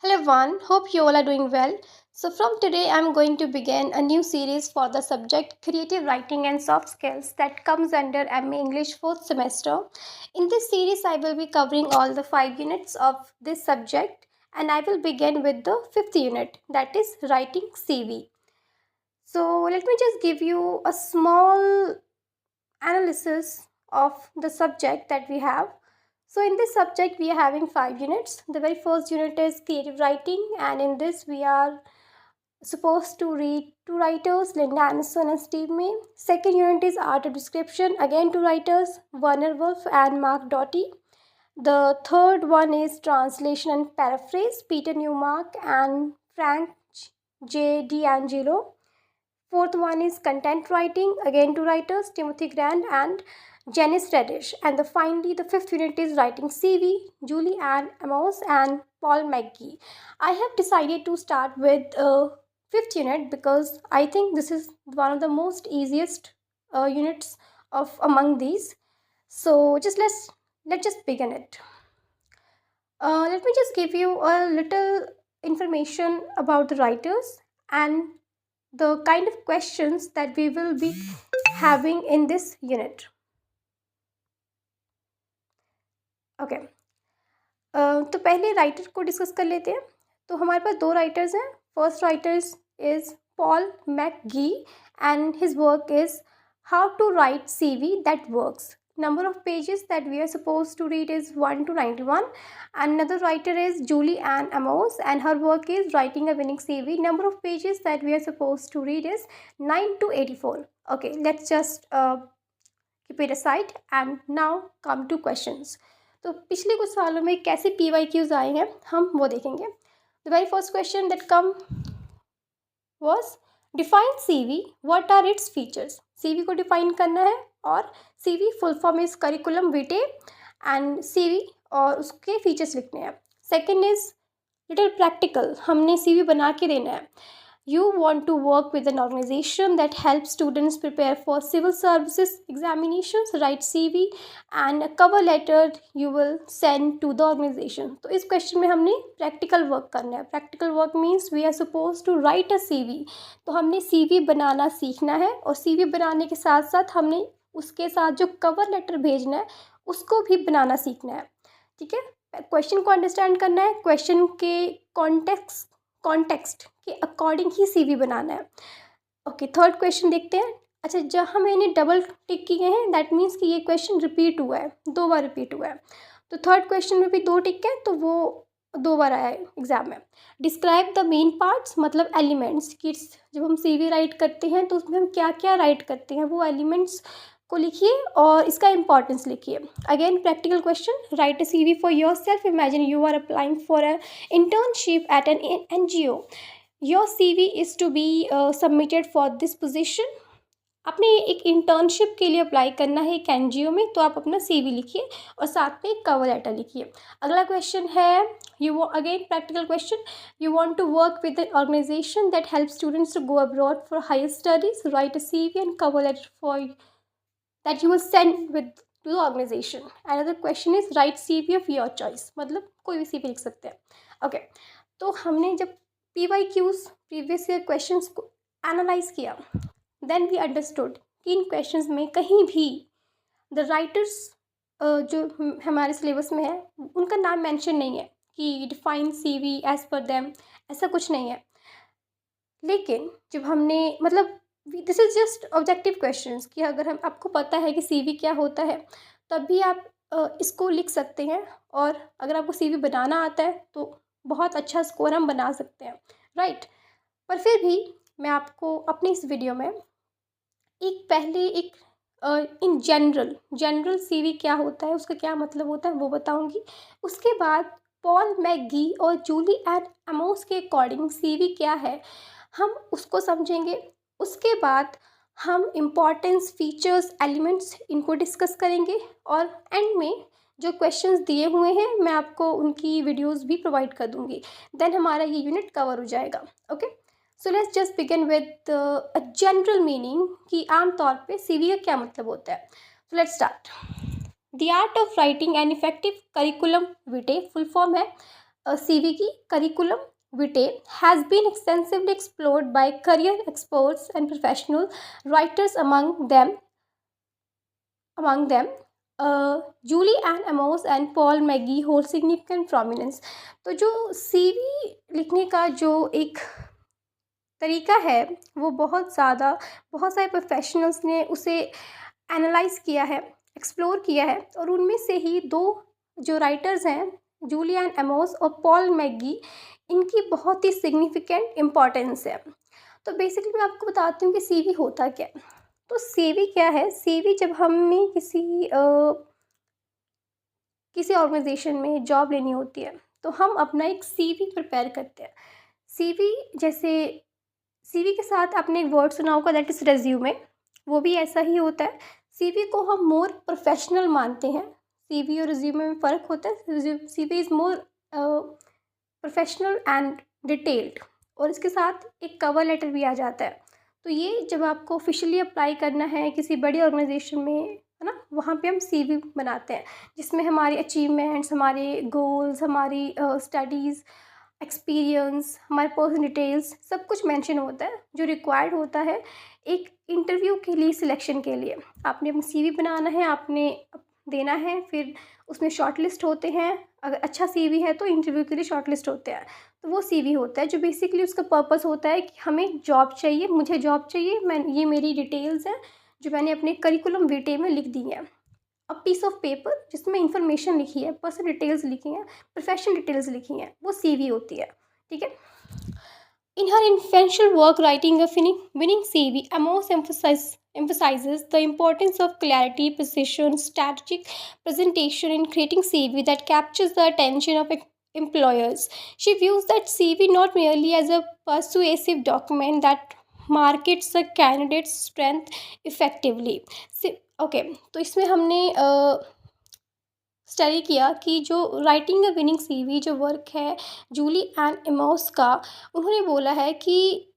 Hello everyone, hope you all are doing well. So, from today, I'm going to begin a new series for the subject Creative Writing and Soft Skills that comes under MA English 4th semester. In this series, I will be covering all the 5 units of this subject, and I will begin with the 5th unit, that is Writing CV. So, let me just give you a small analysis of the subject that we have. So in this subject we are having 5 units. The very first unit is creative writing, and in this we are supposed to read two writers, Linda Anderson and Steve May. Second unit is art of description, again two writers, Werner Wolf and Mark Doty. The third one is translation and paraphrase, Peter Newmark and Frank J. D'Angelo. Fourth one is content writing, again two writers, Timothy Grant and Janice Reddish. And finally, the fifth unit is writing CV, Julie Ann Amos and Paul McGee. I have decided to start with fifth unit because I think this is one of the most easiest units of among these. So let's just begin it. Let me just give you a little information about the writers and the kind of questions that we will be having in this unit. Okay तो पहले writer को discuss कर लेते हैं. तो हमारे पास दो writers हैं. First writers is Paul McGee and his work is how to write CV that works. Number of pages that we are supposed to read is 1 to 91. Another writer is Julie Ann Amos and her work is writing a winning CV. Number of pages that we are supposed to read is 9 to 84. Okay, let's just keep it aside and now come to questions. तो पिछले कुछ सालों में कैसे PYQs आए हैं हम वो देखेंगे. The very first question that come was define CV, what are its features. CV को डिफाइन करना है और CV full form is curriculum vitae and CV और उसके फीचर्स लिखने हैं. सेकेंड इज लिटिल प्रैक्टिकल, हमने CV बना के देना है. You want to work with an organization that helps students prepare for civil services examinations, write CV and a cover letter you will send to the organization. तो इस question में हमने practical work करना है. Practical work means we are suppose to write a CV. तो हमने CV बनाना सीखना है और CV बनाने के साथ साथ हमने उसके साथ जो कवर लेटर भेजना है उसको भी बनाना सीखना है. ठीक है, क्वेश्चन को अंडरस्टैंड करना है, क्वेश्चन के कॉन्टेक्स्ट के अकॉर्डिंग ही CV बनाना है. ओके, थर्ड क्वेश्चन देखते हैं. अच्छा, जहाँ मैंने डबल टिक किए हैं दैट मीन्स कि ये क्वेश्चन रिपीट हुआ है, 2 बार रिपीट हुआ है. तो थर्ड क्वेश्चन में भी 2 टिक है तो वो 2 बार आया है एग्जाम में. डिस्क्राइब द मेन पार्ट्स, मतलब एलिमेंट्स कि जब हम CV राइट करते हैं तो उसमें हम क्या क्या राइट करते हैं वो एलिमेंट्स को लिखिए और इसका इंपॉर्टेंस लिखिए. Again practical question, write a CV for yourself. Imagine you are applying for a internship at an NGO. Your CV is to be submitted for this position. आपने एक इंटर्नशिप के लिए apply करना है एक NGO में, तो आप अपना CV लिखिए और साथ में एक कवर लेटर लिखिए. अगला क्वेश्चन है you again practical question, you want to work with an organization that help students to go abroad for higher studies. Write a CV and cover letter for that you will send with to the organization. Another question is write CV of your choice, मतलब कोई भी CV लिख सकते हैं. Okay, तो हमने जब PYQs previous year questions को एनालाइज किया देन वी अंडरस्टूड कि इन क्वेश्चंस में कहीं भी द राइटर्स जो हमारे सिलेबस में है उनका नाम मेंशन नहीं है कि define CV as per them, ऐसा कुछ नहीं है. लेकिन जब हमने मतलब this is just objective questions कि अगर हम आपको पता है कि CV क्या होता है तब भी आप इसको लिख सकते हैं, और अगर आपको CV बनाना आता है तो बहुत अच्छा स्कोर हम बना सकते हैं, राइट. पर फिर भी मैं आपको अपनी इस वीडियो में पहले इन जनरल CV क्या होता है, उसका क्या मतलब होता है वो बताऊंगी. उसके बाद पॉल मैकगी और जूली एंड एमोस के अकॉर्डिंग CV क्या है हम उसको समझेंगे. उसके बाद हम इम्पॉर्टेंस, फीचर्स, एलिमेंट्स इनको डिस्कस करेंगे और एंड में जो क्वेश्चंस दिए हुए हैं मैं आपको उनकी वीडियोस भी प्रोवाइड कर दूंगी. देन हमारा ये यूनिट कवर हो जाएगा. Okay, so let's just begin with a general meaning कि आम तौर पे CV का क्या मतलब होता है. So let's start. The art of writing an effective curriculum Vite full form है CV की curriculum vitae has been extensively explored by career experts and professional writers. Among them, Julie Ann Amos and Paul McGee hold significant prominence. तो जो CV लिखने का जो एक तरीका है वो बहुत सारे प्रोफेशनल्स ने उसे एनालाइज किया है, एक्सप्लोर किया है, और उनमें से ही दो जो राइटर्स हैं, जूलियन एमोस और पॉल मैगी, इनकी बहुत ही सिग्निफिकेंट इम्पॉर्टेंस है। तो बेसिकली मैं आपको बताती हूँ कि सीवी होता क्या है। तो सीवी क्या है? सीवी जब हमें किसी ऑर्गेनाइजेशन में जॉब लेनी होती है तो हम अपना एक सीवी प्रिपेयर करते हैं। सीवी के साथ आपने एक वर्ड सुना होगा, दैट इज़ रेज्यूमे। वो भी ऐसा ही होता है। सीवी को हम मोर प्रोफेशनल मानते हैं। सीवी और रेज्यूमे में फ़र्क होता है। CV is more professional and detailed, और इसके साथ एक कवर लेटर भी आ जाता है। तो ये जब आपको ऑफिशियली अप्लाई करना है किसी बड़ी ऑर्गेनाइजेशन में, है ना, वहाँ पे हम सीवी बनाते हैं, जिसमें हमारे अचीवमेंट्स, हमारे गोल्स, हमारी स्टडीज़, एक्सपीरियंस, हमारे पर्सनल डिटेल्स, सब कुछ मेंशन होता है जो रिक्वायर्ड होता है एक इंटरव्यू के लिए, सिलेक्शन के लिए। आपने अपनी सीवी बनाना है, आपने देना है, फिर उसमें शॉर्ट लिस्ट होते हैं। अगर अच्छा सीवी है तो इंटरव्यू के लिए शॉर्ट लिस्ट होते हैं। तो वो सीवी होता है जो बेसिकली उसका पर्पस होता है कि हमें जॉब चाहिए, मुझे जॉब चाहिए, ये मेरी डिटेल्स हैं जो मैंने अपने करिकुलम विटे में लिख दी हैं। अ पीस ऑफ पेपर जिसमें इंफॉर्मेशन लिखी है, पर्सनल डिटेल्स लिखी हैं, प्रोफेशनल डिटेल्स लिखी हैं, वो सीवी होती है। ठीक है। In her influential work writing a winning CV, Amos emphasizes the importance of clarity, precision, strategic presentation in creating CV that captures the attention of employers. She views that CV not merely as a persuasive document that markets a candidate's strength effectively. Okay, तो इसमें हमने study किया कि जो writing a winning CV जो work है Jully and Amos का, उन्होंने बोला है कि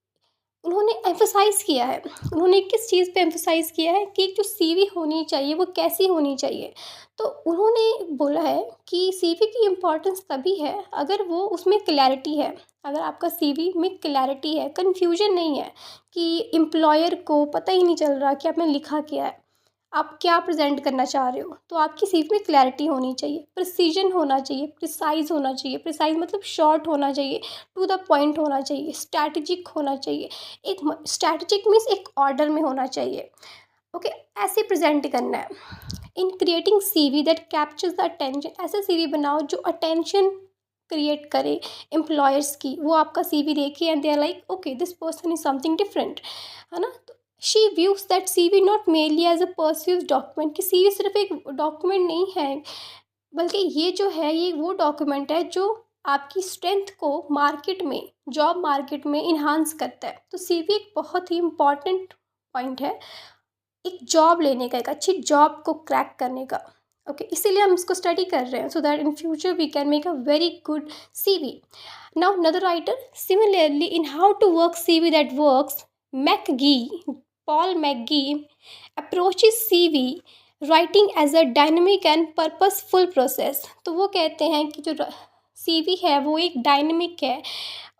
उन्होंने एम्फसाइज़ किया है। उन्होंने किस चीज़ पे एम्फसाइज़ किया है कि जो सीवी होनी चाहिए वो कैसी होनी चाहिए। तो उन्होंने बोला है कि सीवी की इम्पोर्टेंस तभी है अगर वो उसमें क्लैरिटी है। अगर आपका सीवी में क्लैरिटी है, कन्फ्यूजन नहीं है कि एम्प्लॉयर को पता ही नहीं चल रहा कि आपने लिखा क्या है, आप क्या प्रेजेंट करना चाह रहे हो। तो आपकी सीवी में क्लैरिटी होनी चाहिए, प्रिसीजन होना चाहिए, प्रिसाइज होना चाहिए। प्रिसाइज मतलब शॉर्ट होना चाहिए, टू द पॉइंट होना चाहिए, स्ट्रैटेजिक होना चाहिए। एक स्ट्रैटेजिक मीन्स एक ऑर्डर में होना चाहिए। ओके, ऐसे प्रेजेंट करना है। In creating CV that captures the attention, ऐसा सीवी बनाओ जो अटेंशन क्रिएट करे एम्प्लॉयर्स की। वो आपका सीवी देखे and they are like okay this person is something different, है ना। She views that CV not mainly as a persuasive document, कि सीवी सिर्फ एक डॉक्यूमेंट नहीं है, बल्कि ये जो है ये वो डॉक्यूमेंट है जो आपकी स्ट्रेंथ को मार्केट में, जॉब मार्केट में इन्हांस करता है। तो सीवी एक बहुत ही इम्पॉर्टेंट पॉइंट है एक जॉब लेने का, एक अच्छी जॉब को क्रैक करने का। ओके, इसीलिए हम इसको स्टडी कर रहे हैं so that in future we can make a very good CV. Now another writer similarly in how to work CV that works, Paul McGee approaches CV writing as a dynamic and purposeful process। तो वो कहते हैं कि जो CV है वो एक dynamic है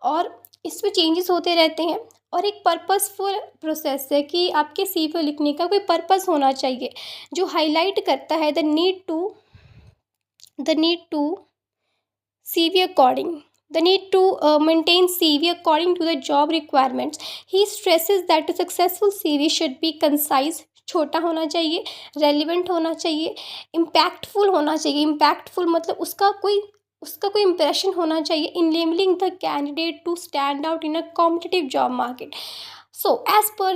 और इसमें चेंजेस होते रहते हैं, और एक पर्पसफुल प्रोसेस है कि आपके CV लिखने का कोई पर्पस होना चाहिए जो हाईलाइट करता है the need to CV according, the need to maintain CV according to the job requirements. He stresses that a successful CV should be concise, छोटा होना चाहिए, रेलिवेंट होना चाहिए, इम्पैक्टफुल होना चाहिए। इम्पैक्टफुल मतलब उसका कोई इम्प्रेशन होना चाहिए, enabling the candidate to stand out in a competitive job market. So as per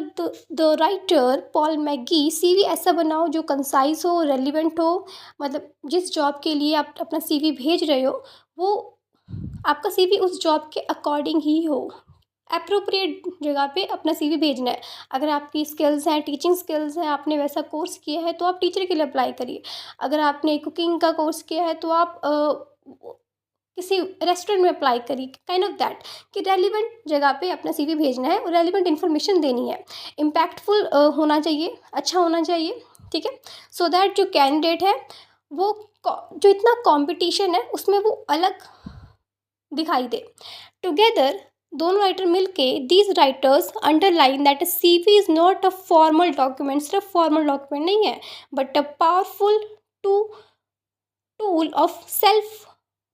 the writer Paul Maggie, CV ऐसा बनाओ जो कंसाइज हो, रेलिवेंट हो, मतलब जिस जॉब के लिए आप अपना CV भेज रहे हो वो आपका CV उस जॉब के अकॉर्डिंग ही हो। एप्रोप्रिएट जगह पे अपना CV भेजना है। अगर आपकी स्किल्स हैं, टीचिंग स्किल्स हैं, आपने वैसा कोर्स किया है तो आप टीचर के लिए अप्लाई करिए। अगर आपने कुकिंग का कोर्स किया है तो आप किसी रेस्टोरेंट में अप्लाई करिए, काइंड ऑफ दैट, कि रेलिवेंट जगह पे अपना CV भेजना है और रेलिवेंट इन्फॉर्मेशन देनी है। इम्पैक्टफुल होना चाहिए, अच्छा होना चाहिए, ठीक है, सो दैट जो कैंडिडेट है वो जो इतना कंपटीशन है उसमें वो अलग दिखाई दे। टुगेदर दोनों राइटर मिलके these writers underline that CV is not a formal document, सिर्फ फॉर्मल डॉक्यूमेंट नहीं है, but a powerful tool of self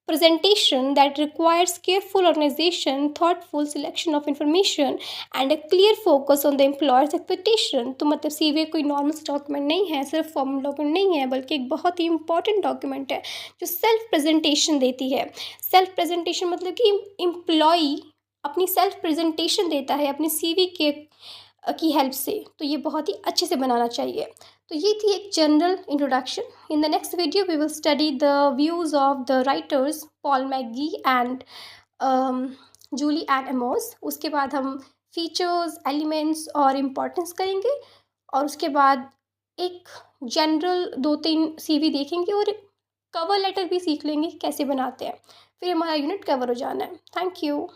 presentation that requires careful organization, thoughtful selection of information and a clear focus on the employer's expectation। तो मतलब CV कोई normal document नहीं है, सिर्फ formal document नहीं है, बल्कि एक बहुत ही इंपॉर्टेंट डॉक्यूमेंट है जो सेल्फ प्रेजेंटेशन देती है। सेल्फ प्रेजेंटेशन मतलब कि एम्प्लॉई अपनी सेल्फ प्रेजेंटेशन देता है अपनी CV की हेल्प से, तो ये बहुत ही अच्छे से बनाना चाहिए। तो ये थी एक general introduction. In the next video we will study the views of the writers Paul Maggie and Julie and Amos. उसके बाद हम फीचर्स, एलिमेंट्स और इम्पोर्टेंस करेंगे, और उसके बाद एक जनरल 2-3 CV देखेंगे और कवर लेटर भी सीख लेंगे कैसे बनाते हैं। फिर हमारा यूनिट कवर हो जाना है। Thank you.